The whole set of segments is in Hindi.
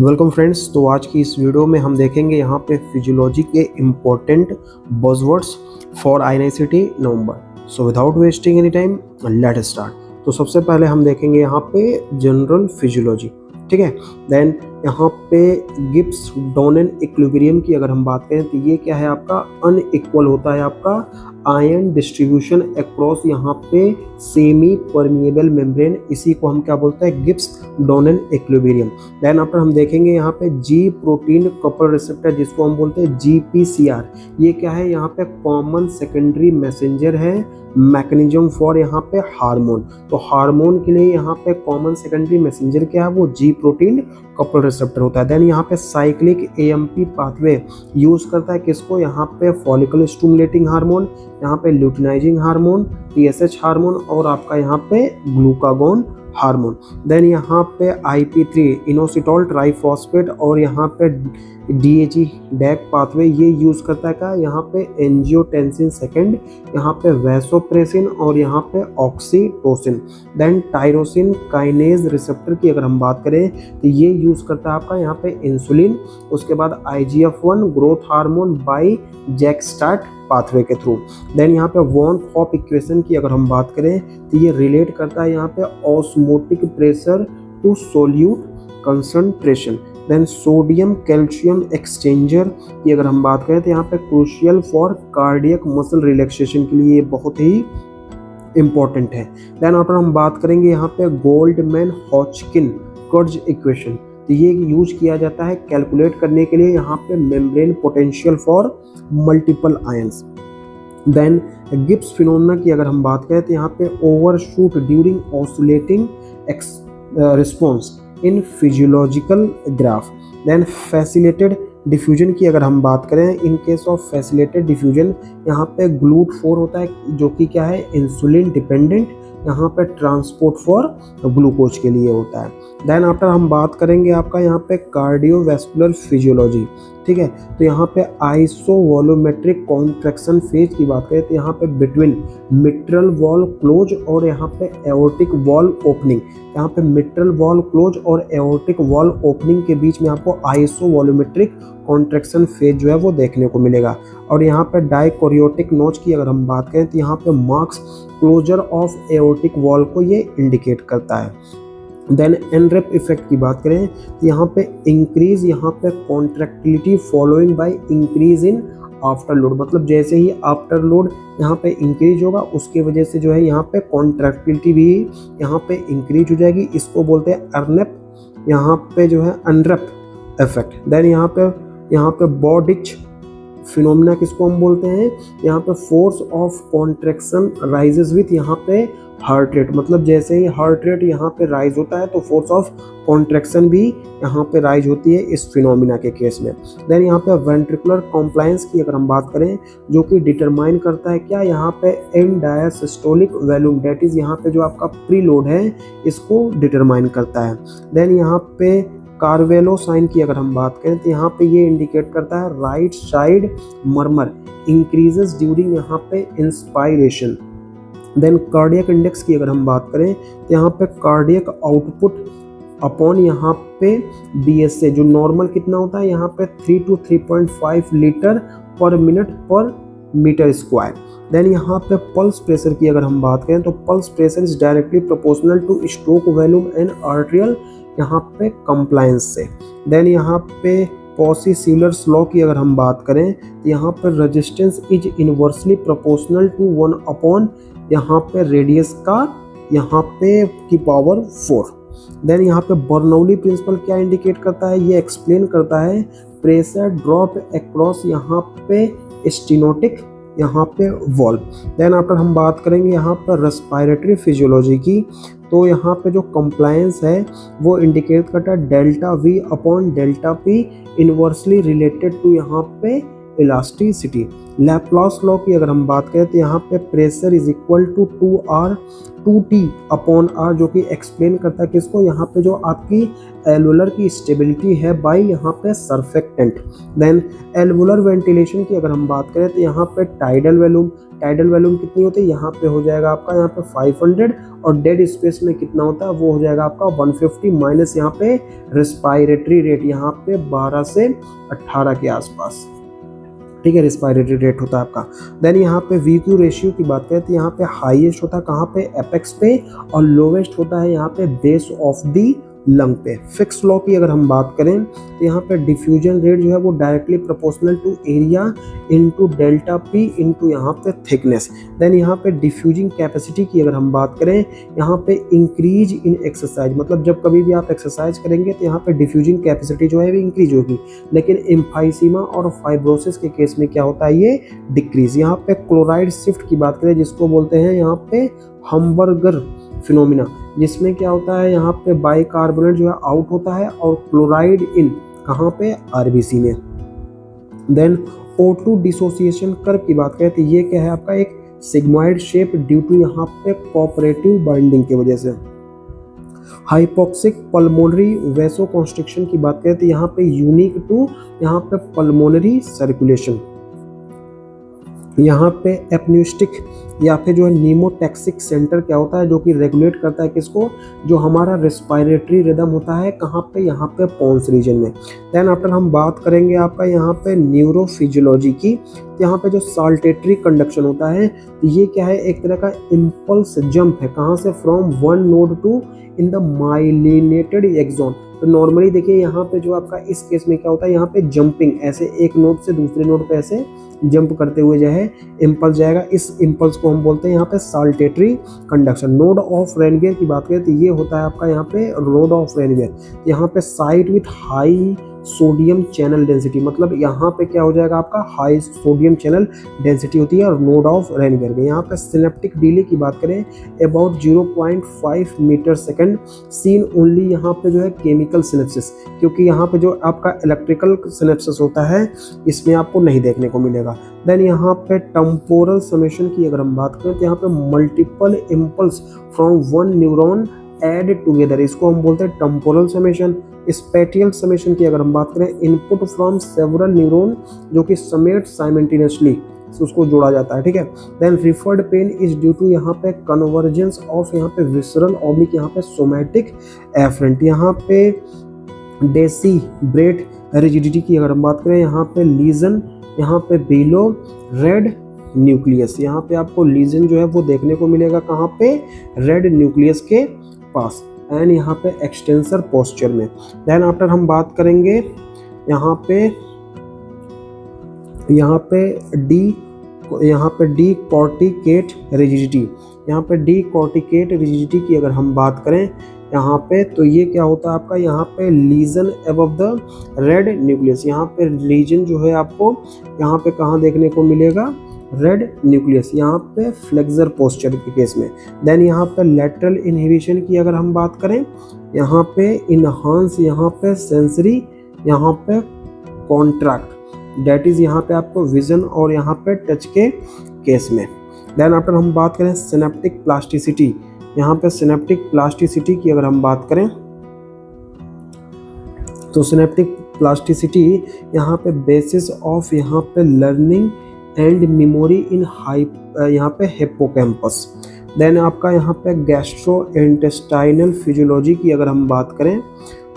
Welcome friends. तो आज की इस वीडियो में हम देखेंगे यहाँ पे फिजियोलॉजी के important buzzwords for INICET November. So without wasting any time let start. तो सबसे पहले हम देखेंगे यहाँ पे जनरल फिजियोलॉजी, ठीक है। देन यहाँ पे गिब्स डोनेन इक्विलिब्रियम की अगर हम बात करें तो ये क्या है, आपका अनइक्वल होता है आपका आयन डिस्ट्रीब्यूशन अक्रॉस यहाँ पे सेमी परमिएबल मेम्ब्रेन। इसी को हम क्या बोलते हैं, गिब्स डोनेन इक्विलिब्रियम। देन आफ्टर हम देखेंगे यहाँ पे जी प्रोटीन कपल रिसेप्टर, जिसको हम बोलते हैं GPCR। ये क्या है, यहाँ पे कॉमन सेकेंडरी मैसेंजर है मैकेनिज्म फॉर यहाँ पे हार्मोन। तो हार्मोन के लिए यहाँ पे कॉमन सेकेंडरी मैसेंजर क्या है, वो जी प्रोटीन कपल रिसेप्टर होता है। देन यहाँ पे साइक्लिक AMP पाथवे यूज करता है किसको, यहाँ पे फॉलिकल स्टिमुलेटिंग हार्मोन, यहाँ पे ल्यूटिनाइजिंग हार्मोन, TSH हार्मोन और आपका यहाँ पे ग्लूकागोन हार्मोन। देन यहाँ पे IP3 इनोसिटोल ट्राइफॉस्फेट और यहाँ पे DHE डैक पाथवे ये यूज करता है का, यहाँ पे एंजियोटेंसिन सेकेंड, यहाँ पे वैसोप्रेसिन और यहाँ पे oxytocin. Then tyrosine kinase receptor की अगर हम बात करें तो ये यूज करता है आपका यहाँ पे इंसुलिन। उसके बाद IGF-1 growth hormone by JAK STAT pathway के थ्रू। देन यहाँ पे वॉन हॉप इक्वेशन की अगर हम बात करें तो ये रिलेट करता है यहाँ पे osmotic pressure to solute concentration. Then sodium calcium exchanger की अगर हम बात करें तो यहाँ पे crucial for cardiac muscle relaxation के लिए ये बहुत ही इंपॉर्टेंट है। देन यहाँ पर हम बात करेंगे यहाँ पे गोल्डमैन हॉचकिन कर्ज इक्वेशन। तो ये यूज किया जाता है कैलकुलेट करने के लिए यहाँ पे membrane potential for multiple ions. Then Gibbs phenomena की अगर हम बात करें तो यहाँ पे overshoot during oscillating response in physiological graph. Then facilitated diffusion की अगर हम बात करें, in case of facilitated diffusion यहाँ पे GLUT4 होता है जो कि क्या है, इंसुलिन डिपेंडेंट, यहाँ पे ट्रांसपोर्ट फॉर ग्लूकोज के लिए होता है। देन आफ्टर हम बात करेंगे आपका यहाँ पे कार्डियोवैस्कुलर फिजियोलॉजी, ठीक है। तो यहाँ पे आइसोवॉल्यूमेट्रिक कॉन्ट्रैक्शन फेज की बात करें तो यहाँ पे बिटवीन मिट्रल वॉल क्लोज और यहाँ पे एओर्टिक वॉल ओपनिंग, यहाँ पे मिट्रल वॉल क्लोज और एओर्टिक वॉल ओपनिंग के बीच में आपको आइसोवॉल्यूमेट्रिक कॉन्ट्रैक्शन फेज जो है वो देखने को मिलेगा। और यहाँ पे डाइकोरियोटिक नोच की अगर हम बात करें तो यहाँ पे marks closure of aortic wall को ये इंडिकेट करता है। देन एनरेप इफेक्ट की बात करें तो यहाँ पे इंक्रीज यहाँ पे contractility following by increase in after load, मतलब जैसे ही आफ्टर लोड यहाँ पे इंक्रीज होगा उसके वजह से जो है यहाँ पे कॉन्ट्रैक्टिलिटी भी यहाँ पे इंक्रीज हो जाएगी। इसको बोलते हैं अर्नेप, यहाँ पे जो है अनरेप इफेक्ट। देन यहाँ पे बॉडिच फिनोमिना किसको हम बोलते हैं, यहाँ पे force of contraction rises with यहाँ पे हार्ट रेट, मतलब जैसे ही हार्ट रेट यहाँ पे राइज होता है तो फोर्स ऑफ कॉन्ट्रैक्शन भी यहाँ पे राइज होती है इस फिनोमिना के केस में। देन यहाँ पे वेंट्रिकुलर कॉम्प्लायंस की अगर हम बात करें जो कि डिटरमाइन करता है क्या, यहाँ पे end diastolic volume, that is यहाँ पे जो आपका प्री लोड है इसको डिटरमाइन करता है। देन यहाँ पे कार्वेलो साइन की अगर हम बात करें तो यहाँ पे ये इंडिकेट करता है right side murmur increases during यहाँ पे इंस्पायरेशन। देन कार्डियक इंडेक्स की अगर हम बात करें तो यहाँ पे कार्डियक आउटपुट अपॉन यहाँ पे BSA जो नॉर्मल कितना होता है, यहाँ पे 3 to 3.5 लीटर पर मिनट पर मीटर स्क्वायर। देन यहाँ पे पल्स प्रेशर की अगर हम बात करें तो pulse pressure is directly proportional two stroke volume and arterial यहाँ पे कंप्लायंस से। देन यहाँ पे पॉसी-सीलर्स लॉ की अगर हम बात करें तो यहाँ पर resistance is inversely proportional to 1 upon यहाँ पे रेडियस का यहाँ पे की पावर 4। देन यहाँ पे बर्नौली प्रिंसिपल क्या इंडिकेट करता है, ये एक्सप्लेन करता है प्रेशर ड्रॉप अक्रॉस यहाँ पे स्टेनोटिक यहाँ पे वॉल्व। देन आफ्टर हम बात करेंगे यहाँ पर रेस्पिरेटरी फिजियोलॉजी की, तो यहाँ पे जो कंप्लायंस है वो इंडिकेट करता है delta V upon delta P inversely related to यहाँ पे इलास्टिसिटी। लैप्लास लॉ की अगर हम बात करें तो यहाँ पे pressure is equal to 2T upon R, जो कि एक्सप्लेन करता है किसको, यहाँ पे जो आपकी एल्वुलर की स्टेबिलिटी है बाई यहाँ पे सरफेक्टेंट। देन एल्वुलर वेंटिलेशन की अगर हम बात करें तो यहाँ पे टाइडल वैल्यूम कितनी होती है, यहाँ पे हो जाएगा आपका यहाँ पे 500, और डेड स्पेस में कितना होता है वो हो जाएगा आपका 150 माइनस यहाँ पे रेस्पायरेटरी रेट यहाँ पे 12 से 18 के आसपास, ठीक है, रेस्पायरेटरी रेट होता है आपका। देन यहाँ पे VQ रेशियो की बात करें तो यहाँ पे हाईएस्ट होता है कहाँ पे, एपेक्स पे, और लोवेस्ट होता है यहाँ पे बेस ऑफ दी लंग पे। फिक्स लॉ की अगर हम बात करें तो यहाँ पे डिफ्यूजन रेट जो है वो directly proportional to area into delta P into यहाँ पे थिकनेस। देन यहाँ पे डिफ्यूजिंग कैपेसिटी की अगर हम बात करें, यहाँ पे इंक्रीज इन एक्सरसाइज, मतलब जब कभी भी आप एक्सरसाइज करेंगे तो यहाँ पे डिफ्यूजिंग कैपेसिटी जो है वो इंक्रीज होगी, लेकिन एम्फाइसीमा और फाइब्रोसिस के केस में क्या होता है, ये डिक्रीज। यहाँ पे क्लोराइड शिफ्ट की बात करें जिसको बोलते हैं यहाँ पे हमबर्गर फिनोमिना, जिसमें क्या होता है यहाँ पे बाइकार्बोनेट जो है आउट होता है और क्लोराइड इन कहाँ पे, RBC में। देन O2 डिसोसिएशन कर्व की बात करें तो ये क्या है आपका, एक सिग्मॉइड शेप ड्यू टू यहाँ पे कोऑपरेटिव बाइंडिंग की वजह से। हाइपोक्सिक पल्मोनरी वैसोकॉन्स्ट्रिक्शन की बात करें तो यहाँ पे यूनिक टू यहाँ पे पल्मोनरी सर्कुलेशन। यहाँ पे एपन्यूस्टिक या फिर जो है नीमोटैक्सिक सेंटर क्या होता है, जो कि रेगुलेट करता है किसको, जो हमारा रेस्पायरेटरी रिदम होता है कहाँ पे, यहाँ पे पोन्स रीजन में। देन आफ्टर हम बात करेंगे आपका यहाँ पे न्यूरोफिजियोलॉजी की, तो यहाँ पे जो साल्टेटरी कंडक्शन होता है तो ये क्या है, एक तरह का इम्पल्स जंप है, कहाँ से, from one node to in the myelinated axon. तो नॉर्मली देखिए यहाँ पे जो आपका इस केस में क्या होता है, यहाँ पे जंपिंग, ऐसे एक नोड से दूसरे नोड पे ऐसे जंप करते हुए जो है इम्पल्स जाएगा, इस इम्पल्स को हम बोलते हैं यहाँ पे saltatory conduction. Node of Ranvier की बात करें तो ये होता है आपका यहाँ पे नोड ऑफ रेनवियर, यहाँ पे site with high sodium channel density, मतलब यहाँ पे क्या हो जाएगा आपका हाई सोडियम चैनल डेंसिटी होती है और नोड ऑफ रेनवियर में। यहाँ पे सिनेप्टिक डिले की बात करें about 0.5 metre second, seen only यहाँ पे जो है केमिकल सिनेप्सिस, क्योंकि यहाँ पे जो आपका इलेक्ट्रिकल सिनेप्सिस होता है इसमें आपको नहीं देखने को मिलेगा। देन यहाँ पे टेम्पोरल समेशन की अगर हम बात करें तो यहाँ पे multiple impulse from one neuron add together, इसको हम बोलते हैं टेम्पोरल समेशन। स्पेटियल समेशन की अगर हम बात करें, इनपुट फ्रॉम सेवरल न्यूरॉन जो कि समेट साइमल्टेनियसली, उसको जोड़ा जाता है, ठीक है। Then referred pain is due to यहाँ पे कन्वर्जेंस ऑफ यहाँ पे विसरल ऑब्लिक यहाँ पे सोमैटिक एफरेंट। यहाँ पे डेसी ब्रेड रिजिडिटी की अगर हम बात करें, यहाँ पे लीजन यहाँ पे बिलो रेड न्यूक्लियस, यहाँ पे आपको लीजन जो है वो देखने को मिलेगा कहाँ पे, रेड न्यूक्लियस के पास, एंड यहाँ पे एक्सटेंसर पोस्चर में। देन आफ्टर हम बात करेंगे यहाँ पे डी कॉर्टिकेट रिजिडिटी, यहाँ पे डी कॉर्टिकेट रिजिडिटी की अगर हम बात करें यहाँ पे, तो ये क्या होता है आपका, यहाँ पे lesion above the red nucleus, यहाँ पे लीजन जो है आपको यहाँ पे कहाँ देखने को मिलेगा, रेड न्यूक्लियस, यहाँ पे फ्लेक्सर पोस्चर के केस में। देन यहाँ पे लेटरल इनहिबिशन की अगर हम बात करें, यहाँ पे इनहांस यहाँ पे सेंसरी यहाँ पे कॉन्ट्रैक्ट, डेट इज यहाँ पे आपको विजन और यहाँ पे टच के केस में। देन आफ्टर हम बात करें सिनेप्टिक प्लास्टिसिटी, यहाँ पे सिनेप्टिक प्लास्टिसिटी की अगर हम बात करें तो सिनेप्टिक प्लास्टिसिटी यहाँ पे बेसिस ऑफ यहाँ पे लर्निंग एंड मेमोरी इन यहाँ पे हिप्पोकैम्पस। देन आपका यहाँ पे गैस्ट्रो इंटेस्टाइनल फिजियोलॉजी की अगर हम बात करें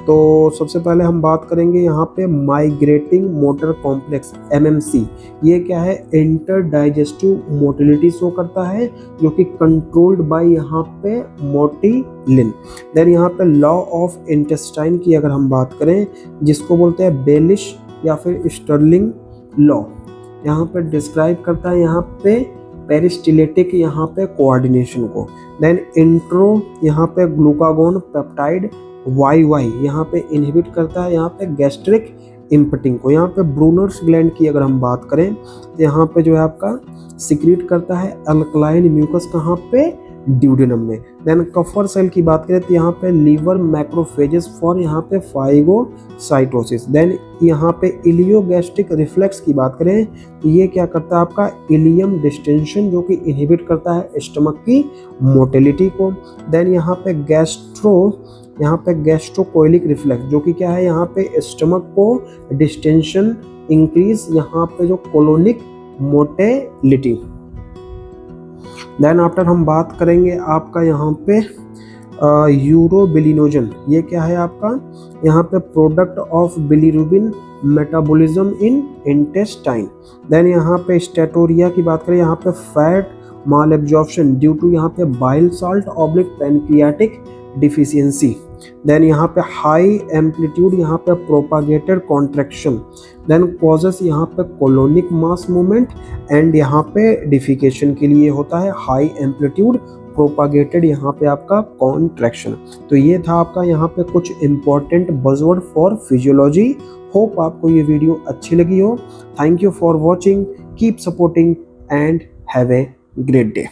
तो सबसे पहले हम बात करेंगे यहाँ पे माइग्रेटिंग मोटर कॉम्प्लेक्स MMC। ये क्या है, इंटर डाइजेस्टिव मोटिलिटी शो करता है जो कि कंट्रोल्ड बाय यहाँ पे मोटिलिन। देन यहाँ पे लॉ ऑफ इंटेस्टाइन की अगर हम बात करें जिसको बोलते हैं बेलिश या फिर स्टर्लिंग लॉ, यहाँ पे डिस्क्राइब करता है यहाँ पे पेरिस्टिलेटिक यहाँ पे कोऑर्डिनेशन को। देन इंट्रो यहाँ पे ग्लूकागोन पेप्टाइड YY यहाँ पे इनहिबिट करता है यहाँ पे गैस्ट्रिक इम्पटिंग को। यहाँ पे ब्रूनर्स ग्लैंड की अगर हम बात करें तो यहाँ पे जो है आपका सिक्रीट करता है अल्कलाइन म्यूकस कहाँ पे, ड्यूडेनम में। देन कफर सेल की बात करें तो यहाँ पे लीवर मैक्रोफेजेस फॉर यहाँ पे फाइगोसाइटोसिस। देन यहाँ पे इलियोगैस्ट्रिक रिफ्लेक्स की बात करें तो ये क्या करता है आपका इलियम डिस्टेंशन, जो कि इनहिबिट करता है स्टमक की मोटिलिटी को। देन यहाँ पे गैस्ट्रोकोइलिक रिफ्लेक्स, जो कि क्या है यहाँ पे स्टमक को डिस्टेंशन इंक्रीज यहाँ पे जो कोलोनिक मोटिलिटी। देन आफ्टर हम बात करेंगे आपका यहाँ पे यूरोबिलिनोजन। ये क्या है आपका यहाँ पे product of bilirubin metabolism in intestine. Then यहाँ पे स्टेटोरिया की बात करें, यहाँ पे fat malabsorption due to यहाँ पे bile salt oblique pancreatic deficiency. Then यहाँ पे हाई एम्पलीट्यूड यहाँ पे प्रोपागेटेड कॉन्ट्रैक्शन। देन कॉजेस यहाँ पे कोलोनिक मास मूवमेंट एंड यहाँ पे डिफिकेशन के लिए होता है हाई एम्पलीट्यूड प्रोपागेटेड यहाँ पे आपका कॉन्ट्रैक्शन। तो ये था आपका यहाँ पे कुछ important buzzword for physiology. Hope आपको ये वीडियो अच्छी लगी हो। Thank you for watching, keep supporting and have a great day.